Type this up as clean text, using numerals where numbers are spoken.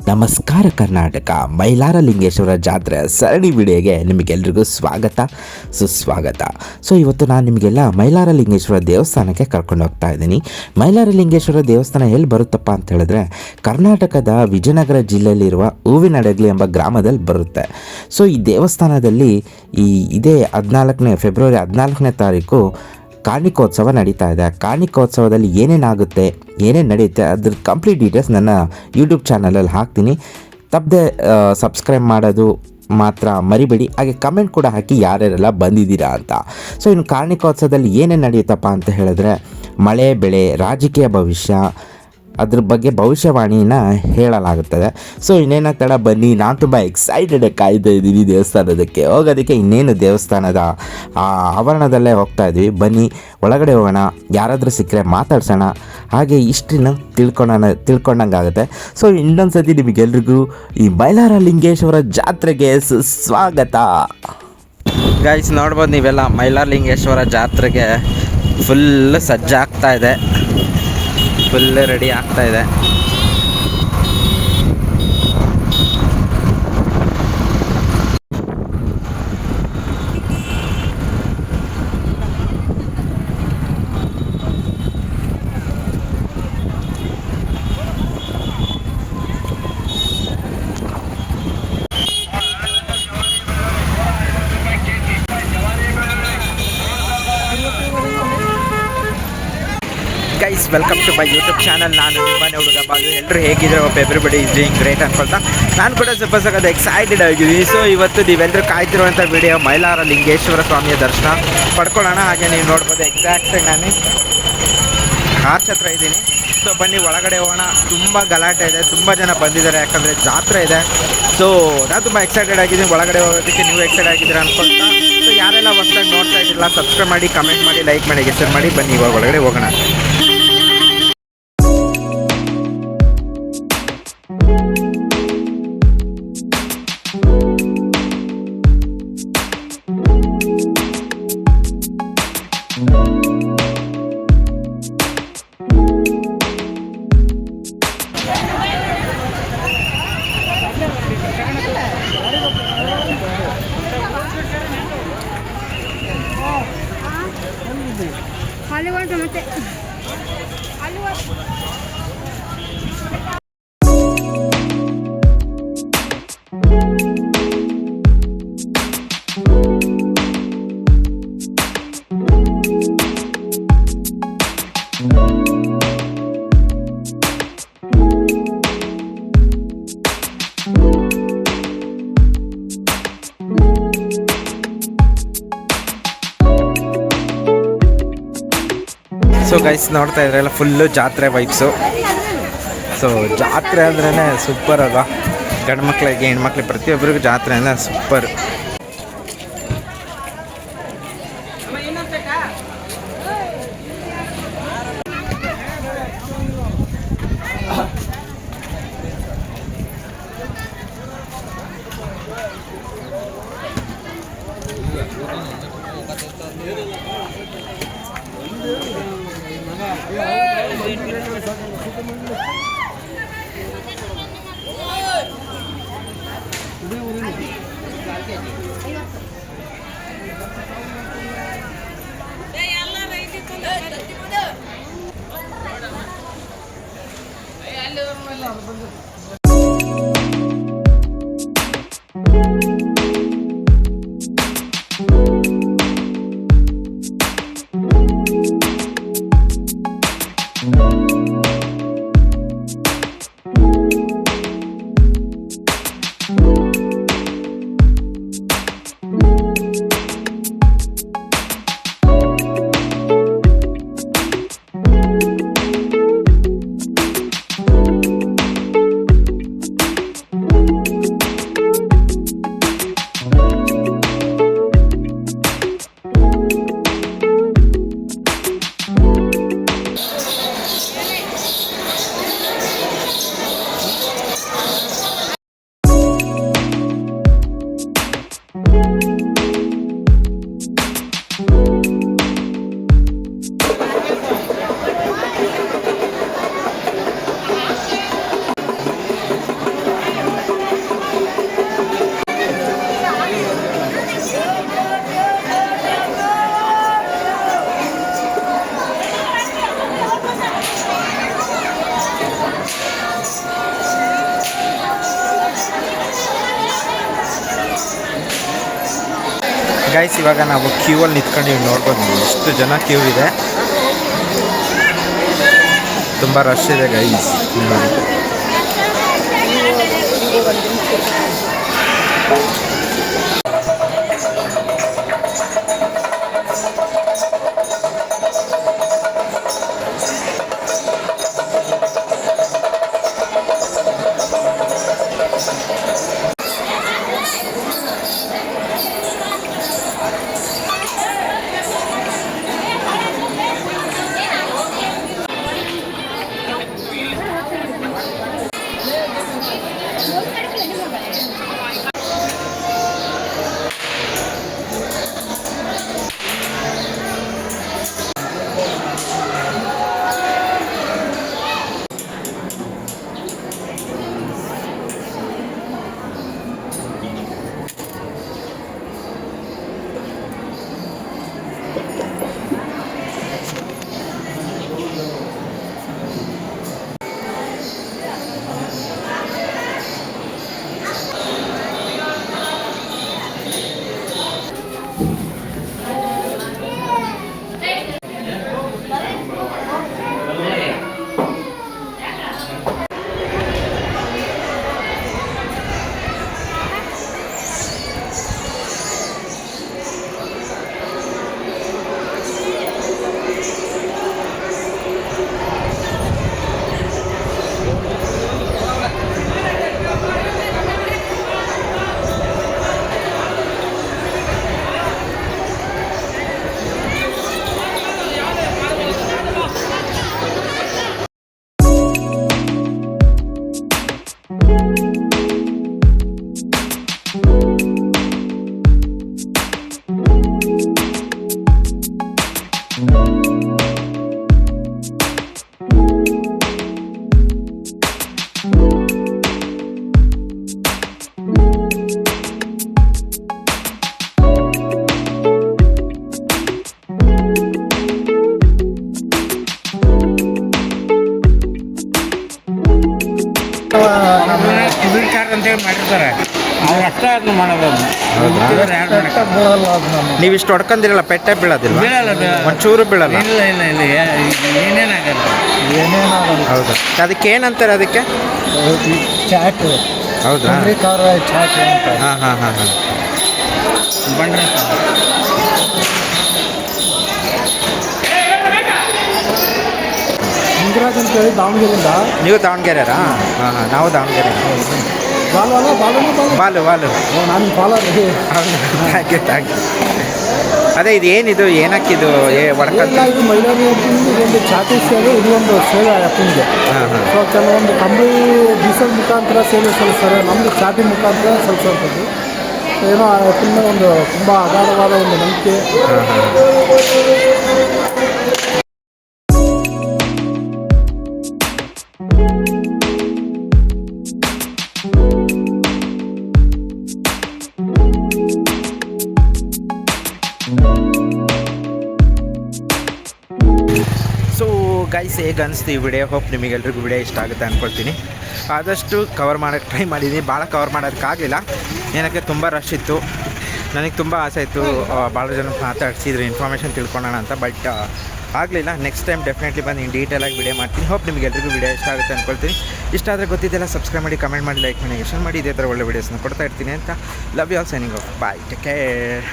ನಮಸ್ಕಾರ ಕರ್ನಾಟಕ. ಮೈಲಾರಲಿಂಗೇಶ್ವರ ಜಾತ್ರೆ ಸರಣಿ ವಿಡಿಯೋಗೆ ನಿಮಗೆಲ್ರಿಗೂ ಸ್ವಾಗತ ಸುಸ್ವಾಗತ. ಇವತ್ತು ನಾನು ನಿಮಗೆಲ್ಲ ಮೈಲಾರಲಿಂಗೇಶ್ವರ ದೇವಸ್ಥಾನಕ್ಕೆ ಕರ್ಕೊಂಡು ಹೋಗ್ತಾ ಇದ್ದೀನಿ. ಮೈಲಾರಲಿಂಗೇಶ್ವರ ದೇವಸ್ಥಾನ ಎಲ್ಲಿ ಬರುತ್ತಪ್ಪ ಅಂತ ಹೇಳಿದ್ರೆ ಕರ್ನಾಟಕದ ವಿಜಯನಗರ ಜಿಲ್ಲೆಯಲ್ಲಿರುವ ಹೂವಿನಡಗಲಿ ಎಂಬ ಗ್ರಾಮದಲ್ಲಿ ಬರುತ್ತೆ. ಈ ದೇವಸ್ಥಾನದಲ್ಲಿ ಇದೇ ಫೆಬ್ರವರಿ 14ನೇ ತಾರೀಕು ಕಾರ್ಣಿಕೋತ್ಸವ ನಡೀತಾ ಇದೆ. ಕಾರ್ಣಿಕೋತ್ಸವದಲ್ಲಿ ಏನೇನಾಗುತ್ತೆ, ಏನೇನು ನಡೆಯುತ್ತೆ ಅದ್ರ ಕಂಪ್ಲೀಟ್ ಡೀಟೇಲ್ಸ್ ನನ್ನ ಯೂಟ್ಯೂಬ್ ಚಾನಲಲ್ಲಿ ಹಾಕ್ತೀನಿ. ತಪ್ಪದೆ ಸಬ್ಸ್ಕ್ರೈಬ್ ಮಾಡೋದು ಮಾತ್ರ ಮರಿಬೇಡಿ. ಹಾಗೆ ಕಮೆಂಟ್ ಕೂಡ ಹಾಕಿ ಯಾರ್ಯಾರೆಲ್ಲ ಬಂದಿದ್ದೀರಾ ಅಂತ. ಇನ್ನು ಕಾರ್ಣಿಕೋತ್ಸವದಲ್ಲಿ ಏನೇನು ನಡೆಯುತ್ತಪ್ಪ ಅಂತ ಹೇಳಿದ್ರೆ ಮಳೆ ಬೆಳೆ ರಾಜಕೀಯ ಭವಿಷ್ಯ ಅದ್ರ ಬಗ್ಗೆ ಭವಿಷ್ಯವಾಣಿನ ಹೇಳಲಾಗುತ್ತದೆ. ಇನ್ನೇನ ತಡ ಬನ್ನಿ. ನಾನು ತುಂಬ ಎಕ್ಸೈಟೆಡ್ ಕಾಯ್ತಾ ಇದ್ದೀನಿ ದೇವಸ್ಥಾನದಕ್ಕೆ ಹೋಗೋದಕ್ಕೆ. ಇನ್ನೇನು ದೇವಸ್ಥಾನದ ಆವರಣದಲ್ಲೇ ಹೋಗ್ತಾ ಇದ್ವಿ. ಬನ್ನಿ ಒಳಗಡೆ ಹೋಗೋಣ, ಯಾರಾದರೂ ಸಿಕ್ಕರೆ ಮಾತಾಡ್ಸೋಣ, ಹಾಗೆ ಇಷ್ಟನ್ನು ತಿಳ್ಕೊಂಡಂಗಾಗುತ್ತೆ. ಇನ್ನೊಂದು ಸತಿ ನಿಮಗೆಲ್ರಿಗೂ ಈ ಮೈಲಾರಲಿಂಗೇಶ್ವರ ಜಾತ್ರೆಗೆ ಸ್ವಾಗತ. ಗೈಸ್ ನೋಡ್ಬೋದು ನೀವೆಲ್ಲ ಮೈಲಾರಲಿಂಗೇಶ್ವರ ಜಾತ್ರೆಗೆ ಫುಲ್ ಸಜ್ಜಾಗ್ತಾ ಇದೆ, ಫುಲ್ ರೆಡಿ ಆಗ್ತಾ ಇದೆ. Guys welcome to my YouTube channel. ನಾನು ನಿಮ್ಮನೆ ಹುಡುಗ ಬಾಲು. ಎಲ್ಲರೂ ಹೇಗಿದ್ರೆ ಎವ್ರಿಬಡಿ ಈಸ್ ಡೂಯಿಂಗ್ ಗ್ರೇಟ್ ಅನ್ಕೊಳ್ತಾ ನಾನು ಕೂಡ ಸ್ವಲ್ಪ ಸಖತ್ ಎಕ್ಸೈಟೆಡ್ ಆಗಿದ್ದೀನಿ. ಇವತ್ತು ನೀವೆಲ್ಲರೂ ಕಾಯ್ತಿರುವಂಥ ವಿಡಿಯೋ ಮೈಲಾರಲಿಂಗೇಶ್ವರ ಸ್ವಾಮಿಯ ದರ್ಶನ ಪಡ್ಕೊಳ್ಳೋಣ. ಹಾಗೆ ನೀವು ನೋಡ್ಬೋದು ಎಕ್ಸಾಕ್ಟಾಗಿ ನಾನು ಆರ್ಚ್ ಹತ್ರ ಇದ್ದೀನಿ. ಬನ್ನಿ ಒಳಗಡೆ ಹೋಗೋಣ. ತುಂಬ ಗಲಾಟೆ ಇದೆ, ತುಂಬ ಜನ ಬಂದಿದ್ದಾರೆ, ಯಾಕಂದರೆ ಜಾತ್ರೆ ಇದೆ. ನಾನು ತುಂಬ ಎಕ್ಸೈಟೆಡ್ ಆಗಿದ್ದೀನಿ ಒಳಗಡೆ ಹೋಗೋದಕ್ಕೆ. ನೀವು ಎಕ್ಸೈಟೆಡ್ ಆಗಿದ್ದೀರಾ ಅನ್ಕೊಳ್ತಾ. ಯಾರೆಲ್ಲ ಹೊಸದಾಗಿ ನೋಡ್ತಾ ಇದ್ದಿಲ್ಲ ಸಬ್ಸ್ಕ್ರೈಬ್ ಮಾಡಿ, ಕಮೆಂಟ್ ಮಾಡಿ, ಲೈಕ್ ಮಾಡಿ, ಶೇರ್ ಮಾಡಿ. ಬನ್ನಿ ಇವಾಗ ಒಳಗಡೆ ಹೋಗೋಣ. ಗೈಸ್ ನೋಡ್ತಾ ಇದ್ರಲ್ಲ ಫುಲ್ಲು ಜಾತ್ರೆ ವೈಬ್ಸು. ಜಾತ್ರೆ ಅಂದ್ರೇ ಸೂಪರ್ ಅಲ್ವಾ. ಗಂಡು ಮಕ್ಕಳಿಗೆ ಹೆಣ್ಮಕ್ಳಿಗೆ ಪ್ರತಿಯೊಬ್ಬರಿಗೂ ಜಾತ್ರೆ ಅಂದರೆ ಸೂಪರ್. ಗೈಸ್ ಇವಾಗ ನಾವು ಕ್ಯೂ ಅಲ್ಲಿ ನಿಂತ್ಕೊಂಡಿವಿ, ನೋಡ್ಬೋದು ನೀವು ಎಷ್ಟು ಜನ ಕ್ಯೂ ಇದೆ, ತುಂಬ ರಶ್ ಇದೆ ಗೈಸ್. ಅಂತೇಳಿ ಮಾಡಿರ್ತಾರೆ, ಅವ್ರು ಅಷ್ಟೇ ಅದನ್ನ ಮಾಡೋದು. ನೀವು ಇಷ್ಟು ಹೊಡ್ಕೊಂಡಿರಲ್ಲ, ಪೆಟ್ಟೆ ಬೀಳೋದಿಲ್ಲ? ಬೀಳಲ್ಲ, ಒಂಚೂರು ಬೀಳಲ್ಲ. ಇಲ್ಲ ಇಲ್ಲ ಇಲ್ಲ, ಏನೇನಾಗಲ್ಲ, ಏನೇನಾಗಲ್ಲ. ಹೌದಾ? ಅದಕ್ಕೆ ಏನಂತಾರೆ? ಅದಕ್ಕೆ ಚಾಟ್. ಹೌದಾ? ಖಾರ ಚಾಟ್ ಅಂತ. ಹಾಂ ಹಾಂ ಹಾಂ ಹಾಂ. ಬಂಡ್ರೆ ಹಿಂಗರಾಜ್ ಅಂತೇಳಿ ದಾವಣಗೆರೆಯಿಂದ. ನೀವು ದಾವಣಗೆರೆರಾ? ಹಾಂ ಹಾಂ, ನಾವು ದಾವಣಗೆರೆ. ಬಾಲು ಬಾಲು. ನಾನು follow. Thank you thank you. ಅದೇ ಇದು ಏನಿದು, ಏನಕ್ಕಿದು ಒಡಕಲ್ಲ? ಇದು ಮೈಲಾರಿ ಒಂದು ಚಾಟಿ ಸೇವೆ, ಇದು ಒಂದು ಸೇವೆ ಅಪ್ಪನಿಗೆ. ಹಾಂ ಹಾಂ. ಸೊ ಕೆಲವೊಂದು ಕಂಬಳಿ ಡೀಸೆಲ್ ಮುಖಾಂತರ ಸೇವೆ ಸಲ್ಲಿಸ್ತಾರೆ, ನಮ್ಮದು ಚಾಟಿ ಮುಖಾಂತರ ಸಲ್ಲಿಸುವಂಥದ್ದು. ಏನೋ ಆ ಅಪ್ಪನ ಒಂದು ತುಂಬ ಅಗಾಧವಾದ ಒಂದು ನಂಬಿಕೆ. ಹಾಂ ಹಾಂ. ಸೊ ಗೈಸ್, ಹೇಗೆ ಅನಿಸ್ತು ಈ ವಿಡಿಯೋ? ಹೋಪ್ ನಿಮಗೆಲ್ರಿಗೂ ವಿಡಿಯೋ ಇಷ್ಟ ಆಗುತ್ತೆ ಅಂದ್ಕೊಳ್ತೀನಿ. ಆದಷ್ಟು ಕವರ್ ಮಾಡೋಕ್ಕೆ ಟ್ರೈ ಮಾಡಿದ್ದೀನಿ, ಭಾಳ ಕವರ್ ಮಾಡೋದಕ್ಕಾಗಲಿಲ್ಲ. ಏನಕ್ಕೆ ತುಂಬ ರಶ್ ಇತ್ತು. ನನಗೆ ತುಂಬ ಆಸೆ ಇತ್ತು ಭಾಳ ಜನ ಮಾತಾಡ್ಸಿದ್ರು, ಇನ್ಫಾರ್ಮೇಷನ್ ತಿಳ್ಕೊಳ್ಳೋಣ ಅಂತ, ಬಟ್ ಆಗಲಿಲ್ಲ. ನೆಕ್ಸ್ಟ್ ಟೈಮ್ ಡೆಫಿನೆಟ್ಲಿ ಬಂದು ಇನ್ನು ಡೀಟೇಲಾಗಿ ವಿಡಿಯೋ ಮಾಡ್ತೀನಿ. ಹೋಪ್ ನಿಮಗೆಲ್ರಿಗೂ ವಿಡಿಯೋ ಇಷ್ಟ ಆಗುತ್ತೆ ಅಂದ್ಕೊಳ್ತೀನಿ. ಇಷ್ಟ ಆದರೆ ಗೊತ್ತಿದ್ದೆಲ್ಲ ಸಬ್ಸ್ಕ್ರೈಬ್ ಮಾಡಿ, ಕಮೆಂಟ್ ಮಾಡಿ, ಲೈಕ್ ಮಾಡಿ, ಶೇರ್ ಮಾಡಿ. ಇದೇ ಥರ ಒಳ್ಳೆ ವೀಡಿಯೋಸ್ನ ಕೊಡ್ತಾ ಇರ್ತೀನಿ ಅಂತ. Love you all, signing off. Bye, take care.